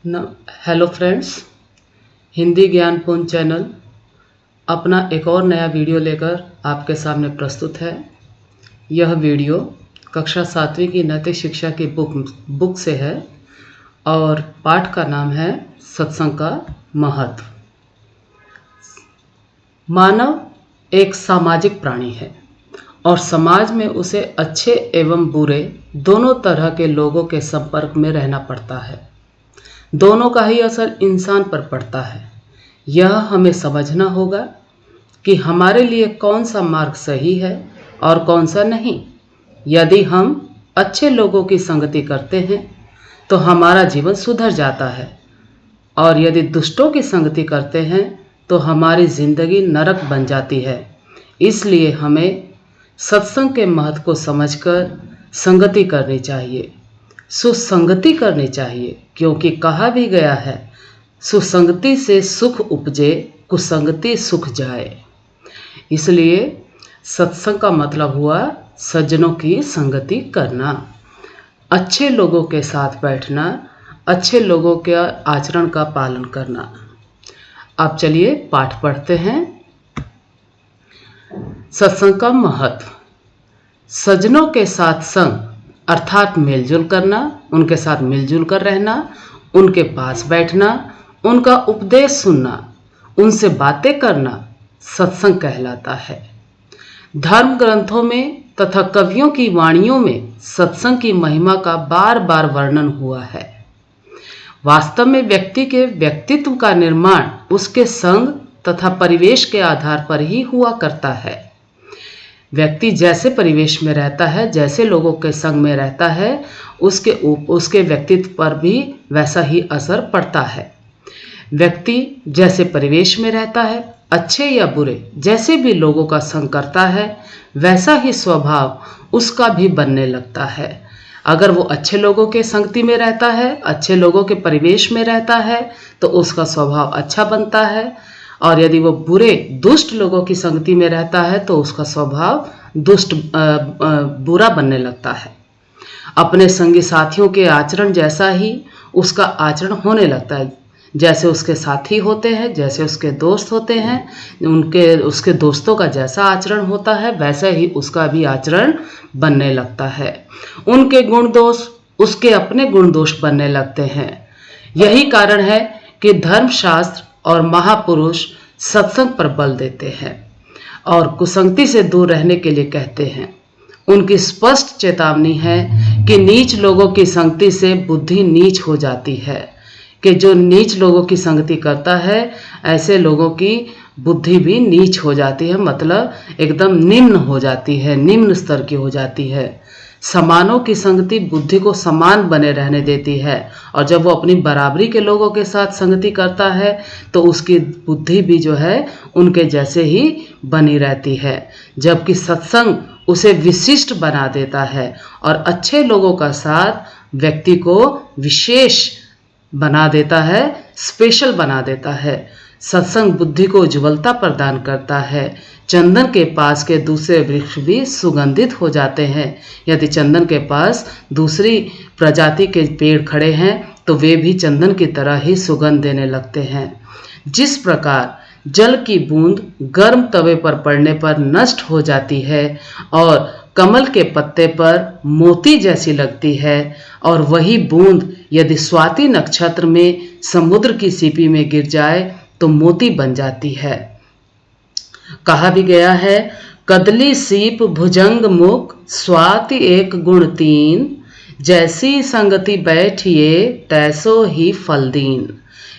न hello friends, Hindi ज्ञानपुंज channel अपना एक और नया वीडियो लेकर आपके सामने प्रस्तुत है। यह वीडियो कक्षा 7वीं की नैतिक शिक्षा की बुक से है और पाठ का नाम है सत्संग का महत्व। मानव एक सामाजिक प्राणी है और समाज में उसे अच्छे एवं बुरे दोनों तरह के लोगों के संपर्क में रहना पड़ता है। दोनों का ही असर इंसान पर पड़ता है। यह हमें समझना होगा कि हमारे लिए कौन सा मार्ग सही है और कौन सा नहीं। यदि हम अच्छे लोगों की संगति करते हैं तो हमारा जीवन सुधर जाता है और यदि दुष्टों की संगति करते हैं तो हमारी जिंदगी नरक बन जाती है। इसलिए हमें सत्संग के महत्व को समझकर संगति करनी चाहिए, सुसंगति करनी चाहिए, क्योंकि कहा भी गया है सुसंगति से सुख उपजे, कुसंगति सुख जाए। इसलिए सत्संग का मतलब हुआ सज्जनों की संगति करना, अच्छे लोगों के साथ बैठना, अच्छे लोगों के आचरण का पालन करना। अब चलिए पाठ पढ़ते हैं। सत्संग का महत्व। सज्जनों के साथ संग अर्थात मिलजुल करना, उनके साथ मिलजुल कर रहना, उनके पास बैठना, उनका उपदेश सुनना, उनसे बातें करना सत्संग कहलाता है। धर्म ग्रंथों में तथा कवियों की वाणियों में सत्संग की महिमा का बार बार वर्णन हुआ है। वास्तव में व्यक्ति के व्यक्तित्व का निर्माण उसके संग तथा परिवेश के आधार पर ही हुआ करता है। व्यक्ति जैसे परिवेश में रहता है, जैसे लोगों के संग में रहता है, उसके व्यक्तित्व पर भी वैसा ही असर पड़ता है। व्यक्ति जैसे परिवेश में रहता है, अच्छे या बुरे जैसे भी लोगों का संग करता है, वैसा ही स्वभाव उसका भी बनने लगता है। अगर वो अच्छे लोगों के संगति में रहता है, अच्छे लोगों के परिवेश में रहता है, तो उसका स्वभाव अच्छा बनता है, और यदि वो बुरे दुष्ट लोगों की संगति में रहता है तो उसका स्वभाव बुरा बनने लगता है। अपने संगी साथियों के आचरण जैसा ही उसका आचरण होने लगता है। जैसे उसके साथी होते हैं, जैसे उसके दोस्त होते हैं, उसके दोस्तों का जैसा आचरण होता है वैसा ही उसका भी आचरण बनने लगता है। उनके गुण दोष उसके अपने गुण दोष बनने लगते हैं। यही कारण है कि धर्मशास्त्र और महापुरुष सत्संग पर बल देते हैं और कुसंगति से दूर रहने के लिए कहते हैं। उनकी स्पष्ट चेतावनी है कि नीच लोगों की संगति से बुद्धि नीच हो जाती है, कि जो नीच लोगों की संगति करता है ऐसे लोगों की बुद्धि भी नीच हो जाती है, मतलब एकदम निम्न हो जाती है, निम्न स्तर की हो जाती है। समानों की संगति बुद्धि को समान बने रहने देती है, और जब वो अपनी बराबरी के लोगों के साथ संगति करता है तो उसकी बुद्धि भी जो है उनके जैसे ही बनी रहती है। जबकि सत्संग उसे विशिष्ट बना देता है और अच्छे लोगों का साथ व्यक्ति को विशेष बना देता है, स्पेशल बना देता है। सत्संग बुद्धि को उज्ज्वलता प्रदान करता है। चंदन के पास के दूसरे वृक्ष भी सुगंधित हो जाते हैं। यदि चंदन के पास दूसरी प्रजाति के पेड़ खड़े हैं तो वे भी चंदन की तरह ही सुगंध देने लगते हैं। जिस प्रकार जल की बूंद गर्म तवे पर पड़ने पर नष्ट हो जाती है और कमल के पत्ते पर मोती जैसी लगती है, और वही बूंद यदि स्वाति नक्षत्र में समुद्र की सीपी में गिर जाए तो मोती बन जाती है। कहा भी गया है, कदली सीप भुजंग मुख स्वाति एक गुण तीन, जैसी संगति बैठिए तैसो ही फल दीन।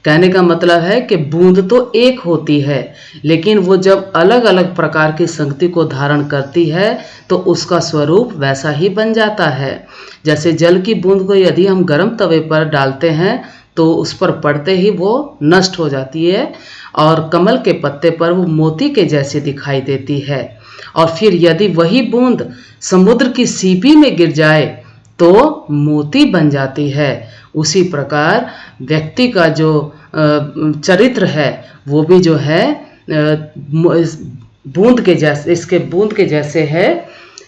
कहने का मतलब है कि बूंद तो एक होती है, लेकिन वो जब अलग अलग प्रकार की संगति को धारण करती है तो उसका स्वरूप वैसा ही बन जाता है। जैसे जल की बूंद को यदि हम गर्म तवे पर डालते हैं तो उस पर पड़ते ही वो नष्ट हो जाती है, और कमल के पत्ते पर वो मोती के जैसे दिखाई देती है। और फिर यदि वही बूंद समुद्र की सीपी में गिर जाए तो मोती बन जाती है। उसी प्रकार व्यक्ति का जो चरित्र है वो भी जो है बूंद के जैसे, इसके बूंद के जैसे है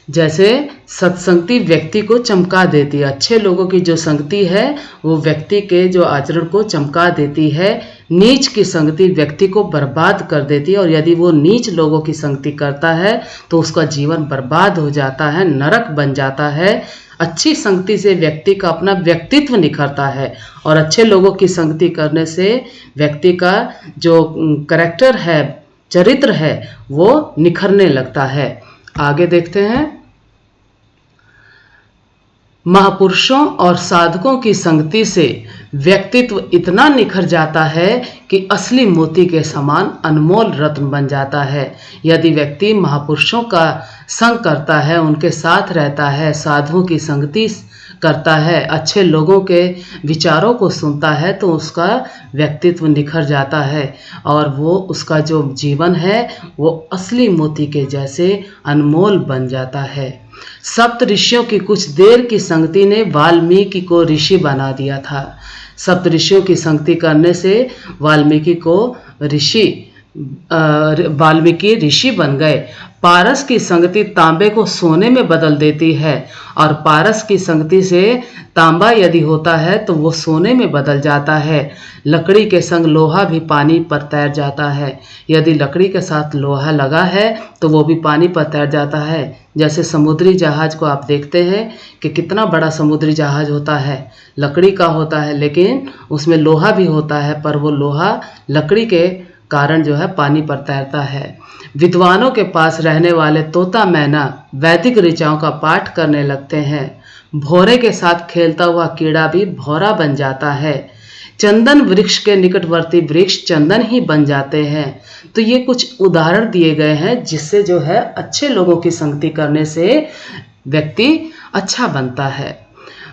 जैसे सत्संगति व्यक्ति को चमका देती है, अच्छे लोगों की जो संगति है वो व्यक्ति के जो आचरण को चमका देती है। नीच की संगति व्यक्ति को बर्बाद कर देती है, और यदि वो नीच लोगों की संगति करता है तो उसका जीवन बर्बाद हो जाता है, नरक बन जाता है। अच्छी संगति से व्यक्ति का अपना व्यक्तित्व निखरता है, और अच्छे लोगों की संगति करने से व्यक्ति का जो कैरेक्टर है, चरित्र है, वो निखरने लगता है। आगे देखते हैं। महापुरुषों और साधकों की संगति से व्यक्तित्व इतना निखर जाता है कि असली मोती के समान अनमोल रत्न बन जाता है। यदि व्यक्ति महापुरुषों का संग करता है, उनके साथ रहता है, साधुओं की संगति करता है, अच्छे लोगों के विचारों को सुनता है, तो उसका व्यक्तित्व निखर जाता है, और वो उसका जो जीवन है वो असली मोती के जैसे अनमोल बन जाता है। सप्त ऋषियों की कुछ देर की संगति ने वाल्मीकि को ऋषि बना दिया था। सप्त ऋषियों की संगति करने से वाल्मीकि ऋषि बन गए। पारस की संगति तांबे को सोने में बदल देती है, और पारस की संगति से तांबा यदि होता है तो वो सोने में बदल जाता है। लकड़ी के संग लोहा भी पानी पर तैर जाता है। यदि लकड़ी के साथ लोहा लगा है तो वो भी पानी पर तैर जाता है। जैसे समुद्री जहाज को आप देखते हैं कि कितना बड़ा समुद्री जहाज होता है, लकड़ी का होता है, लेकिन उसमें लोहा भी होता है, पर वो लोहा लकड़ी के कारण जो है पानी पर तैरता है। विद्वानों के पास रहने वाले तोता मैना वैदिक ऋचाओं का पाठ करने लगते हैं। भौरे के साथ खेलता हुआ कीड़ा भी भौरा बन जाता है। चंदन वृक्ष के निकटवर्ती वृक्ष चंदन ही बन जाते हैं। तो ये कुछ उदाहरण दिए गए हैं जिससे जो है अच्छे लोगों की संगति करने से व्यक्ति अच्छा बनता है।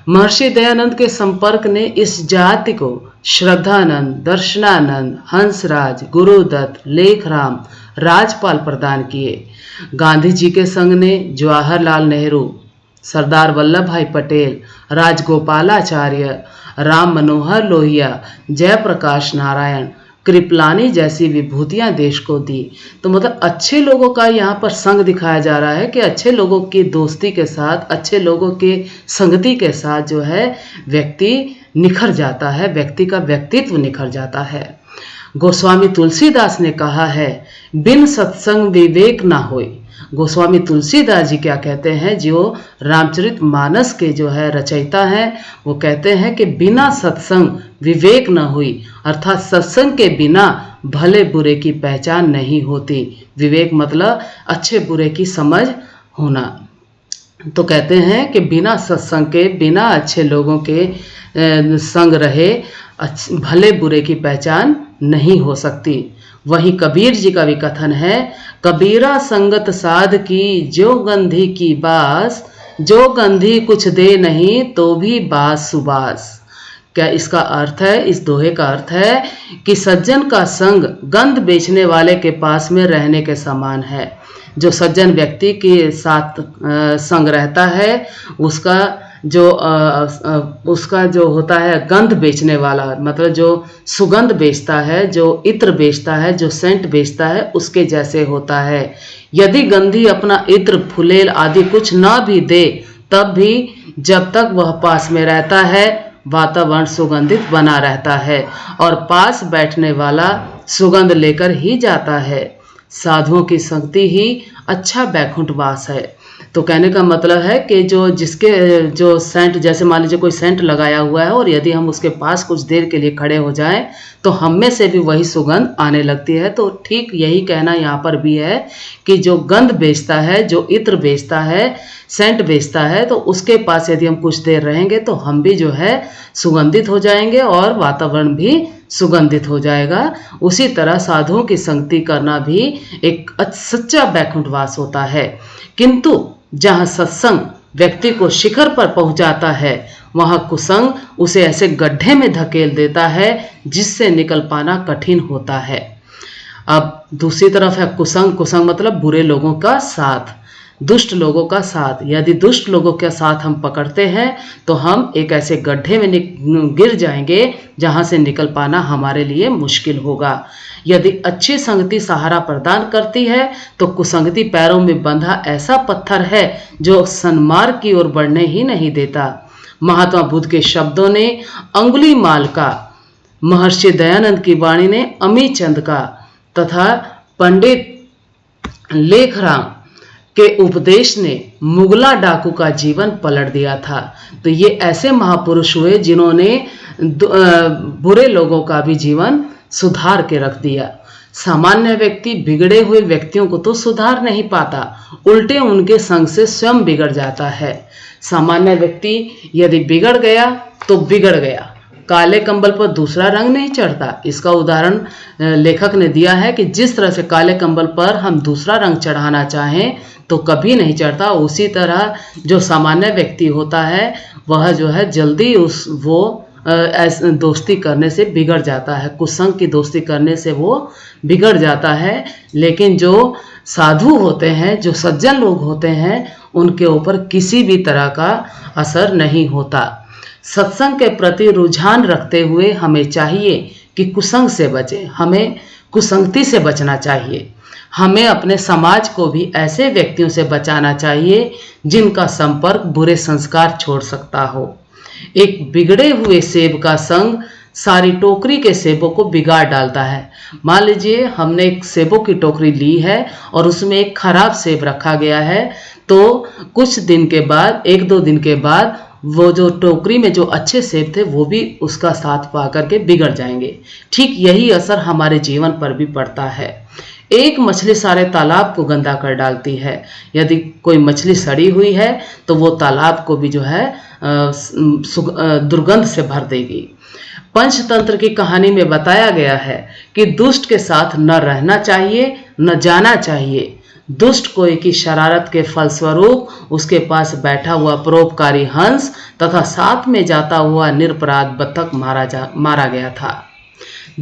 महर्षि दयानंद के संपर्क ने इस जाति को श्रद्धानंद, दर्शनानंद, हंसराज, गुरुदत्त, लेखराम, राजपाल प्रदान किए। गांधी जी के संग ने जवाहरलाल नेहरू, सरदार वल्लभ भाई पटेल, राजगोपालाचार्य, राम मनोहर लोहिया, जयप्रकाश नारायण, कृपलानी जैसी विभूतियां देश को दी। तो मतलब अच्छे लोगों का यहाँ पर संग दिखाया जा रहा है कि अच्छे लोगों की दोस्ती के साथ, अच्छे लोगों की संगति के साथ जो है व्यक्ति निखर जाता है, व्यक्ति का व्यक्तित्व निखर जाता है। गोस्वामी तुलसीदास ने कहा है, बिन सत्संग विवेक ना होए। गोस्वामी तुलसीदास जी क्या कहते हैं, जो रामचरितमानस के जो है रचयिता हैं, वो कहते हैं कि बिना सत्संग विवेक न हुई, अर्थात सत्संग के बिना भले बुरे की पहचान नहीं होती। विवेक मतलब अच्छे बुरे की समझ होना। तो कहते हैं कि बिना सत्संग के, बिना अच्छे लोगों के संग रहे भले बुरे की पहचान नहीं हो सकती। वहीं कबीर जी का भी कथन है, कबीरा संगत साध की जो गंधी की बास, जो गंधी कुछ दे नहीं तो भी बास सुबास। क्या इसका अर्थ है? इस दोहे का अर्थ है कि सज्जन का संग गंध बेचने वाले के पास में रहने के समान है। जो सज्जन व्यक्ति के साथ संग रहता है, उसका जो होता है गंध बेचने वाला, मतलब जो सुगंध बेचता है, जो इत्र बेचता है, जो सेंट बेचता है, उसके जैसे होता है। यदि गंधी अपना इत्र, फुलेल आदि कुछ ना भी दे, तब भी जब तक वह पास में रहता है वातावरण सुगंधित बना रहता है, और पास बैठने वाला सुगंध लेकर ही जाता है। साधुओं की संगति ही अच्छा बैकुंठवास है। तो कहने का मतलब है कि जो सेंट, जैसे मान लीजिए कोई सेंट लगाया हुआ है, और यदि हम उसके पास कुछ देर के लिए खड़े हो जाएं तो हम में से भी वही सुगंध आने लगती है। तो ठीक यही कहना यहाँ पर भी है कि जो गंध बेचता है, जो इत्र बेचता है, सेंट बेचता है, तो उसके पास यदि हम कुछ देर रहेंगे तो हम भी जो है सुगंधित हो जाएंगे और वातावरण भी सुगंधित हो जाएगा। उसी तरह साधुओं की संगति करना भी एक सच्चा बैकुंठवास होता है। किंतु जहाँ सत्संग व्यक्ति को शिखर पर पहुंचाता है, वहाँ कुसंग उसे ऐसे गड्ढे में धकेल देता है जिससे निकल पाना कठिन होता है। अब दूसरी तरफ है कुसंग। कुसंग मतलब बुरे लोगों का साथ। दुष्ट लोगों का साथ। यदि दुष्ट लोगों के साथ हम पकड़ते हैं तो हम एक ऐसे गड्ढे में गिर जाएंगे जहां से निकल पाना हमारे लिए मुश्किल होगा। यदि अच्छी संगति सहारा प्रदान करती है तो कुसंगति पैरों में बंधा ऐसा पत्थर है जो सन्मार्ग की ओर बढ़ने ही नहीं देता। महात्मा बुद्ध के शब्दों ने अंगुलीमाल का, महर्षि दयानंद की वाणी ने अमी चंद का तथा पंडित लेखराम के उपदेश ने मुगला डाकू का जीवन पलट दिया था। तो ये ऐसे महापुरुष हुए जिन्होंने बुरे लोगों का भी जीवन सुधार के रख दिया। सामान्य व्यक्ति बिगड़े हुए व्यक्तियों को तो सुधार नहीं पाता, उल्टे उनके संग से स्वयं बिगड़ जाता है। सामान्य व्यक्ति यदि बिगड़ गया तो बिगड़ गया, काले कंबल पर दूसरा रंग नहीं चढ़ता। इसका उदाहरण लेखक ने दिया है कि जिस तरह से काले कंबल पर हम दूसरा रंग चढ़ाना चाहें तो कभी नहीं चढ़ता, उसी तरह जो सामान्य व्यक्ति होता है वह जो है जल्दी दोस्ती करने से बिगड़ जाता है, कुसंग की दोस्ती करने से वो बिगड़ जाता है। लेकिन जो साधु होते हैं, जो सज्जन लोग होते हैं, उनके ऊपर किसी भी तरह का असर नहीं होता। सत्संग के प्रति रुझान रखते हुए हमें चाहिए कि कुसंग से बचें, हमें कुसंगति से बचना चाहिए। हमें अपने समाज को भी ऐसे व्यक्तियों से बचाना चाहिए जिनका संपर्क बुरे संस्कार छोड़ सकता हो। एक बिगड़े हुए सेब का संग सारी टोकरी के सेबों को बिगाड़ डालता है। मान लीजिए हमने एक सेबों की टोकरी ली है और उसमें एक खराब सेब रखा गया है, तो कुछ दिन के बाद, 1-2 दिन के बाद वो जो टोकरी में जो अच्छे सेब थे वो भी उसका साथ पा करके बिगड़ जाएंगे। ठीक यही असर हमारे जीवन पर भी पड़ता है। एक मछली सारे तालाब को गंदा कर डालती है। यदि कोई मछली सड़ी हुई है तो वो तालाब को भी जो है दुर्गंध से भर देगी। पंचतंत्र की कहानी में बताया गया है कि दुष्ट के साथ न रहना चाहिए, न जाना चाहिए। दुष्ट कोई की शरारत के फलस्वरूप उसके पास बैठा हुआ परोपकारी हंस तथा साथ में जाता हुआ निरपराध बत्तख मारा गया था।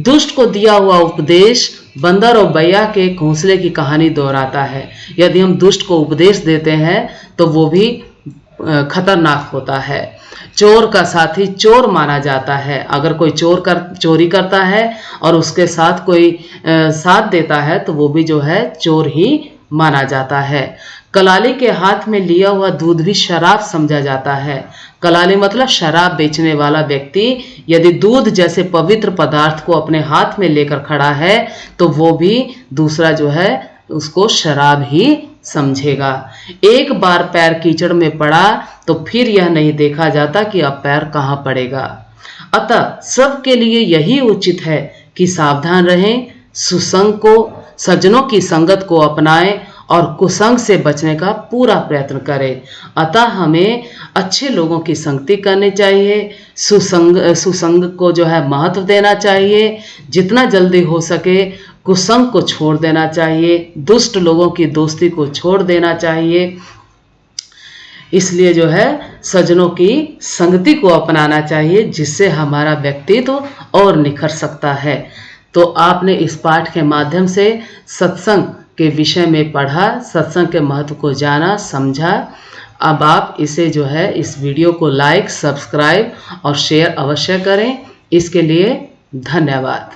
दुष्ट को दिया हुआ उपदेश बंदर और बैया के घोंसले की कहानी दोहराता है। यदि हम दुष्ट को उपदेश देते हैं तो वो भी खतरनाक होता है। चोर का साथी चोर माना जाता है। अगर कोई चोरी करता है और उसके साथ कोई साथ देता है तो वो भी जो है चोर ही माना जाता है। कलाली के हाथ में लिया हुआ दूध भी शराब समझा जाता है। कलाली मतलब शराब बेचने वाला व्यक्ति यदि दूध जैसे पवित्र पदार्थ को अपने हाथ में लेकर खड़ा है तो वो भी दूसरा जो है उसको शराब ही समझेगा। एक बार पैर कीचड़ में पड़ा तो फिर यह नहीं देखा जाता कि अब पैर कहाँ पड़ेगा। अतः सबके लिए यही उचित है कि सावधान रहें, सुसंग को, सज्जनों की संगत को अपनाएं और कुसंग से बचने का पूरा प्रयत्न करें। अतः हमें अच्छे लोगों की संगति करनी चाहिए, सुसंग को जो है महत्व देना चाहिए। जितना जल्दी हो सके कुसंग को छोड़ देना चाहिए, दुष्ट लोगों की दोस्ती को छोड़ देना चाहिए। इसलिए जो है सज्जनों की संगति को अपनाना चाहिए, जिससे हमारा व्यक्तित्व और निखर सकता है। तो आपने इस पाठ के माध्यम से सत्संग के विषय में पढ़ा, सत्संग के महत्व को जाना, समझा। अब आप इसे जो है इस वीडियो को लाइक, सब्सक्राइब और शेयर अवश्य करें। इसके लिए धन्यवाद।